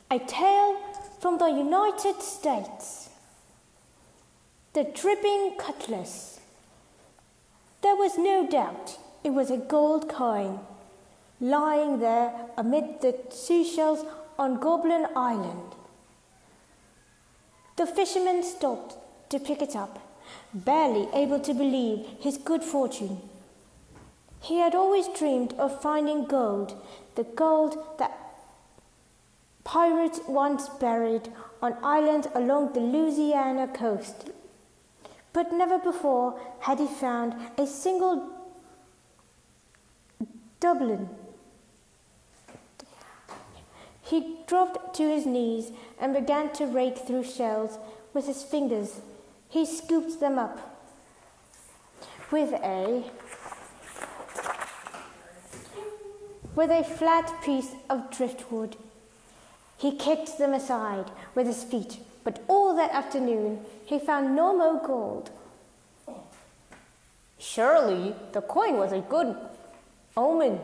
A tale from the United States. The dripping Cutlass. There was no doubt it was a gold coin, lying there amid the seashells on Goblin Island. The fisherman stopped to pick it up, barely able to believe his good fortune. He had always dreamed of finding gold, the gold that pirates once buried on islands along the Louisiana coast. But never before had he found a single doubloon. He dropped to his knees and began to rake through shells with his fingers. He scooped them up with a flat piece of driftwood. He kicked them aside with his feet, but all that afternoon he found no more gold. Surely the coin was a good omen.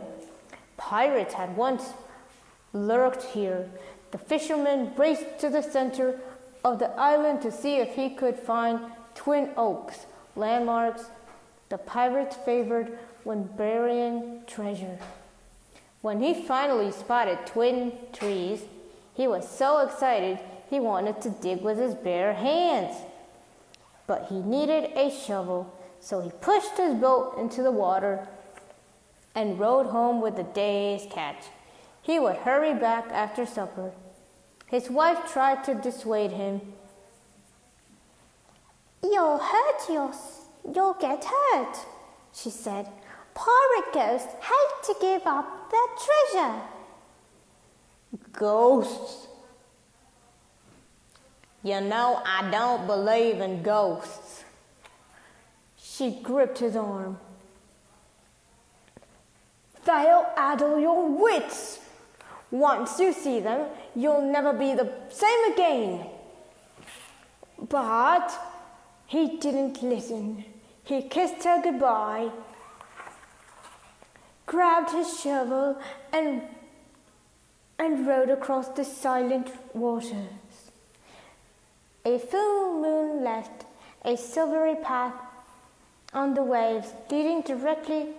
Pirates had once lurked here. The fisherman raced to the center of the island to see if he could find twin oaks, landmarks the pirates favored when burying treasure. When he finally spotted twin trees, he was so excited he wanted to dig with his bare hands. But he needed a shovel, so he pushed his boat into the water and rowed home with the day's catch. He would hurry back after supper. His wife tried to dissuade him. You'll get hurt, she said. Pirate ghosts hate to give up their treasure. Ghosts? You know I don't believe in ghosts. She gripped his arm. They'll addle your wits. Once you see them, you'll never be the same again. But he didn't listen. He kissed her goodbye, grabbed his shovel, and rowed across the silent waters. A full moon left a silvery path on the waves leading directly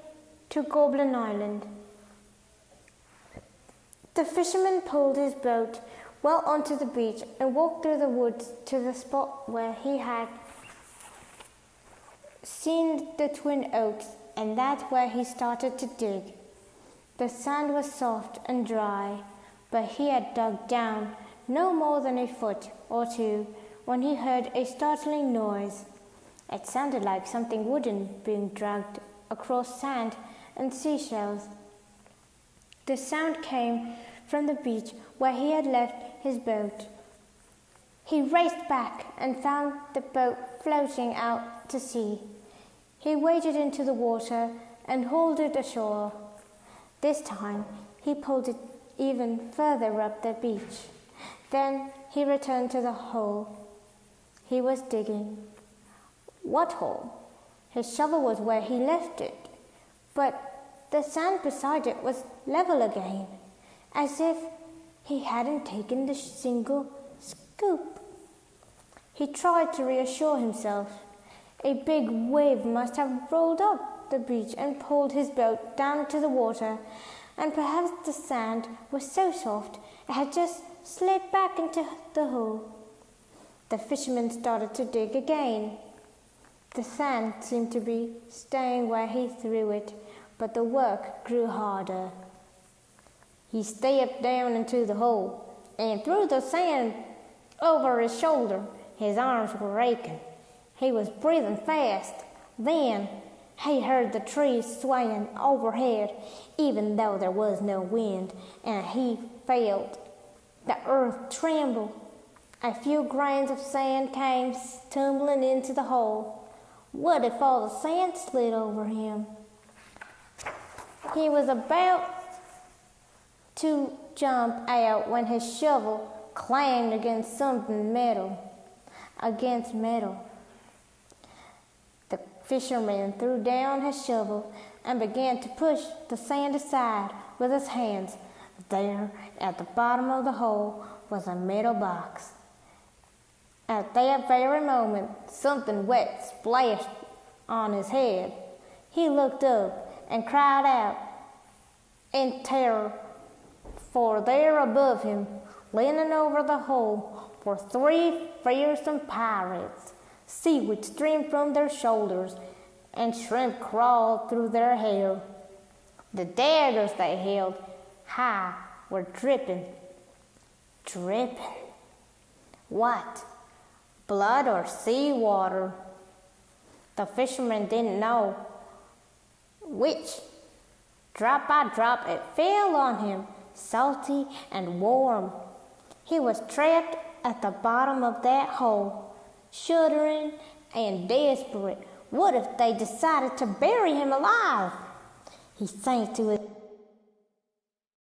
to Goblin Island. The fisherman pulled his boat well onto the beach and walked through the woods to the spot where he had seen the twin oaks, and that's where he started to dig. The sand was soft and dry, but he had dug down no more than a foot or two when he heard a startling noise. It sounded like something wooden being dragged across sand and seashells. The sound came from the beach where he had left his boat. He raced back and found the boat floating out to sea. He waded into the water and hauled it ashore. This time he pulled it even further up the beach. Then he returned to the hole he was digging. What hole? His shovel was where he left it, but the sand beside it was level again, as if he hadn't taken the single scoop. He tried to reassure himself. A big wave must have rolled up the beach and pulled his boat down into the water, and perhaps the sand was so soft it had just slid back into the hole. The fisherman started to dig again. The sand seemed to be staying where he threw it, but the work grew harder. He stepped down into the hole and threw the sand over his shoulder. His arms were aching. He was breathing fast. Then he heard the trees swaying overhead, even though there was no wind, and he felt the earth tremble. A few grains of sand came tumbling into the hole. What if all the sand slid over him? He was about to jump out when his shovel clanged against metal. The fisherman threw down his shovel and began to push the sand aside with his hands. There, at the bottom of the hole, was a metal box. At that very moment, something wet splashed on his head. He looked up and cried out in terror, for there above him, leaning over the hole, were 3 fearsome pirates. Seaweed streamed from their shoulders, and shrimp crawled through their hair. The daggers they held high were dripping. Dripping? What? Blood or sea water? The fisherman didn't know which. Drop by drop it fell on him, salty and warm. He was trapped at the bottom of that hole, shuddering and desperate. What if they decided to bury him alive? He sank to his